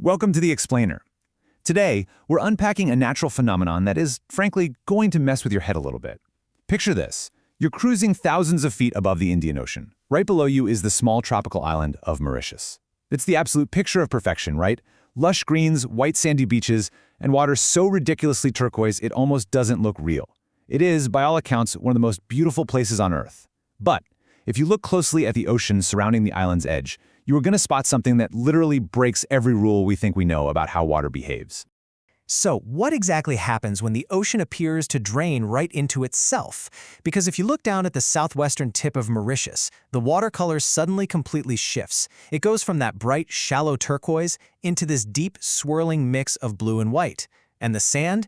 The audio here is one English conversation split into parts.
Welcome to The Explainer. Today, we're unpacking a natural phenomenon that is, frankly, going to mess with your head a little bit. Picture this. You're cruising thousands of feet above the Indian Ocean. Right below you is the small tropical island of Mauritius. It's the absolute picture of perfection, right? Lush greens, white sandy beaches, and water so ridiculously turquoise it almost doesn't look real. It is, by all accounts, one of the most beautiful places on Earth. But if you look closely at the ocean surrounding the island's edge, you are going to spot something that literally breaks every rule we think we know about how water behaves. So, what exactly happens when the ocean appears to drain right into itself? Because if you look down at the southwestern tip of Mauritius, the water color suddenly completely shifts. It goes from that bright, shallow turquoise into this deep, swirling mix of blue and white. And the sand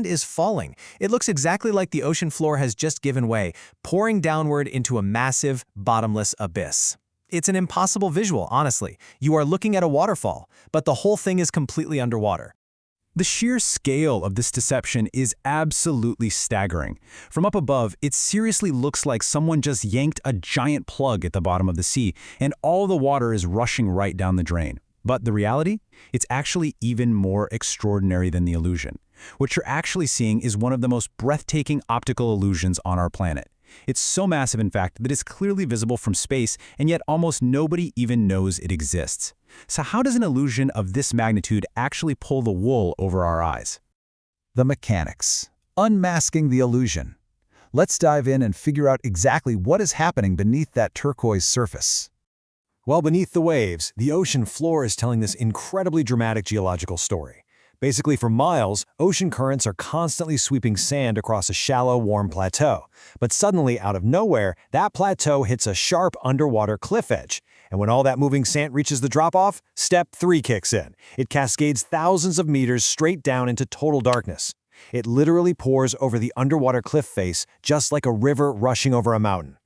is falling. It looks exactly like the ocean floor has just given way, pouring downward into a massive, bottomless abyss. It's an impossible visual, honestly. You are looking at a waterfall, but the whole thing is completely underwater. The sheer scale of this deception is absolutely staggering. From up above, it seriously looks like someone just yanked a giant plug at the bottom of the sea, and all the water is rushing right down the drain. But the reality? It's actually even more extraordinary than the illusion. What you're actually seeing is one of the most breathtaking optical illusions on our planet. It's so massive, in fact, that it's clearly visible from space, and yet almost nobody even knows it exists. So how does an illusion of this magnitude actually pull the wool over our eyes? The mechanics. Unmasking the illusion. Let's dive in and figure out exactly what is happening beneath that turquoise surface. Well, beneath the waves, the ocean floor is telling this incredibly dramatic geological story. Basically, for miles, ocean currents are constantly sweeping sand across a shallow, warm plateau. But suddenly, out of nowhere, that plateau hits a sharp underwater cliff edge. And when all that moving sand reaches the drop-off, step 3 kicks in. It cascades thousands of meters straight down into total darkness. It literally pours over the underwater cliff face, just like a river rushing over a mountain.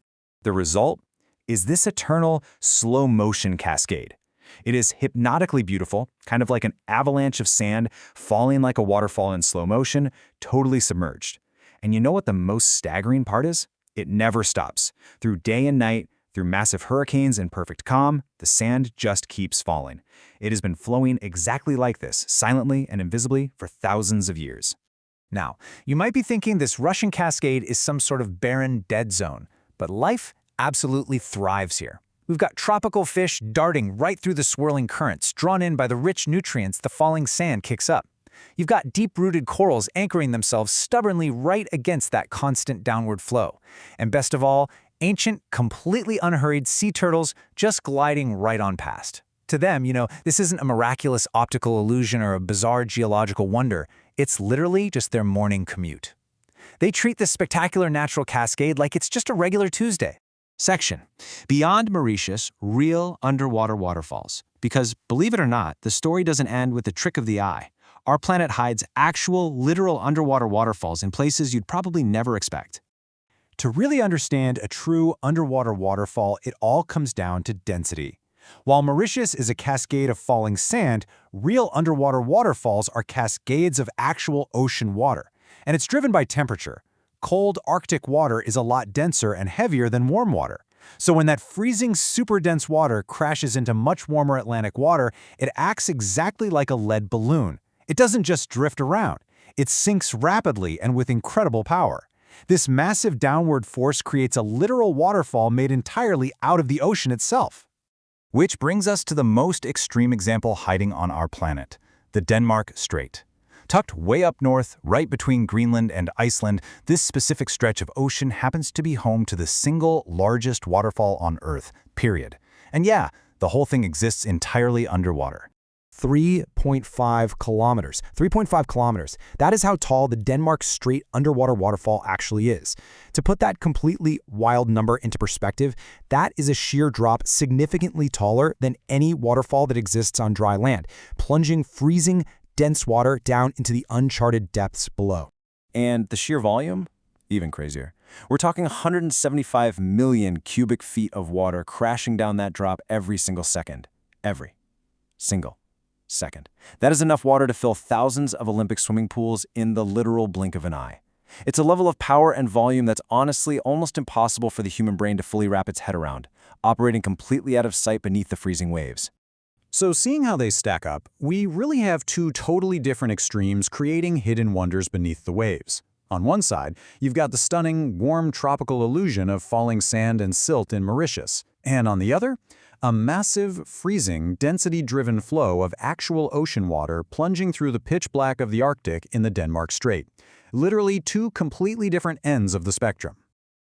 The result is this eternal, slow-motion cascade. It is hypnotically beautiful, kind of like an avalanche of sand falling like a waterfall in slow motion, totally submerged. And you know what the most staggering part is? It never stops. Through day and night, through massive hurricanes and perfect calm, the sand just keeps falling. It has been flowing exactly like this, silently and invisibly, for thousands of years. Now, you might be thinking this rushing cascade is some sort of barren, dead zone, but life absolutely thrives here. We've got tropical fish darting right through the swirling currents, drawn in by the rich nutrients the falling sand kicks up. You've got deep-rooted corals anchoring themselves stubbornly right against that constant downward flow. And best of all, ancient, completely unhurried sea turtles just gliding right on past. To them, this isn't a miraculous optical illusion or a bizarre geological wonder. It's literally just their morning commute. They treat this spectacular natural cascade like it's just a regular Tuesday. Section: Beyond Mauritius, Real Underwater Waterfalls. Because, believe it or not, the story doesn't end with a trick of the eye. Our planet hides actual, literal underwater waterfalls in places you'd probably never expect. To really understand a true underwater waterfall, it all comes down to density. While Mauritius is a cascade of falling sand, real underwater waterfalls are cascades of actual ocean water. And it's driven by temperature. Cold Arctic water is a lot denser and heavier than warm water. So when that freezing, super dense water crashes into much warmer Atlantic water, it acts exactly like a lead balloon. It doesn't just drift around. It sinks rapidly and with incredible power. This massive downward force creates a literal waterfall made entirely out of the ocean itself. Which brings us to the most extreme example hiding on our planet, the Denmark Strait. Tucked way up north, right between Greenland and Iceland, this specific stretch of ocean happens to be home to the single largest waterfall on Earth, period. And yeah, the whole thing exists entirely underwater. 3.5 kilometers. 3.5 kilometers. That is how tall the Denmark Strait underwater waterfall actually is. To put that completely wild number into perspective, that is a sheer drop significantly taller than any waterfall that exists on dry land, plunging freezing, dense water down into the uncharted depths below. And the sheer volume? Even crazier. We're talking 175 million cubic feet of water crashing down that drop every single second. Every single second. That is enough water to fill thousands of Olympic swimming pools in the literal blink of an eye. It's a level of power and volume that's honestly almost impossible for the human brain to fully wrap its head around, operating completely out of sight beneath the freezing waves. So seeing how they stack up, we really have two totally different extremes creating hidden wonders beneath the waves. On one side, you've got the stunning, warm tropical illusion of falling sand and silt in Mauritius. And on the other, a massive, freezing, density-driven flow of actual ocean water plunging through the pitch black of the Arctic in the Denmark Strait. Literally two completely different ends of the spectrum.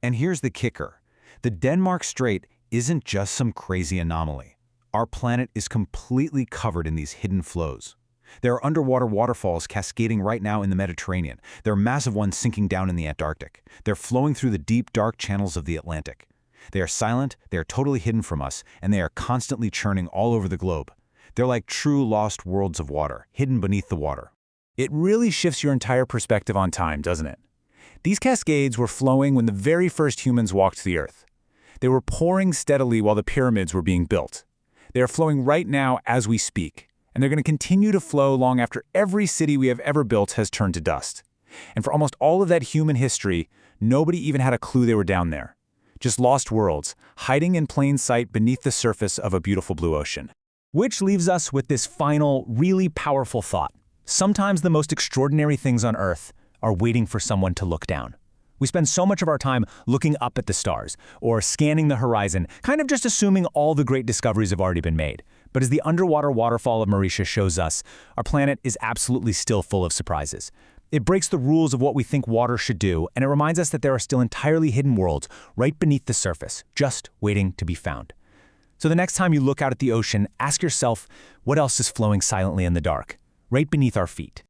And here's the kicker. The Denmark Strait isn't just some crazy anomaly. Our planet is completely covered in these hidden flows. There are underwater waterfalls cascading right now in the Mediterranean. There are massive ones sinking down in the Antarctic. They're flowing through the deep, dark channels of the Atlantic. They are silent, they are totally hidden from us, and they are constantly churning all over the globe. They're like true lost worlds of water, hidden beneath the water. It really shifts your entire perspective on time, doesn't it? These cascades were flowing when the very first humans walked the Earth. They were pouring steadily while the pyramids were being built. They are flowing right now as we speak, and they're going to continue to flow long after every city we have ever built has turned to dust. And for almost all of that human history, nobody even had a clue they were down there. Just lost worlds, hiding in plain sight beneath the surface of a beautiful blue ocean. Which leaves us with this final, really powerful thought. Sometimes the most extraordinary things on Earth are waiting for someone to look down. We spend so much of our time looking up at the stars, or scanning the horizon, kind of just assuming all the great discoveries have already been made. But as the underwater waterfall of Mauritius shows us, our planet is absolutely still full of surprises. It breaks the rules of what we think water should do, and it reminds us that there are still entirely hidden worlds right beneath the surface, just waiting to be found. So the next time you look out at the ocean, ask yourself, what else is flowing silently in the dark, right beneath our feet?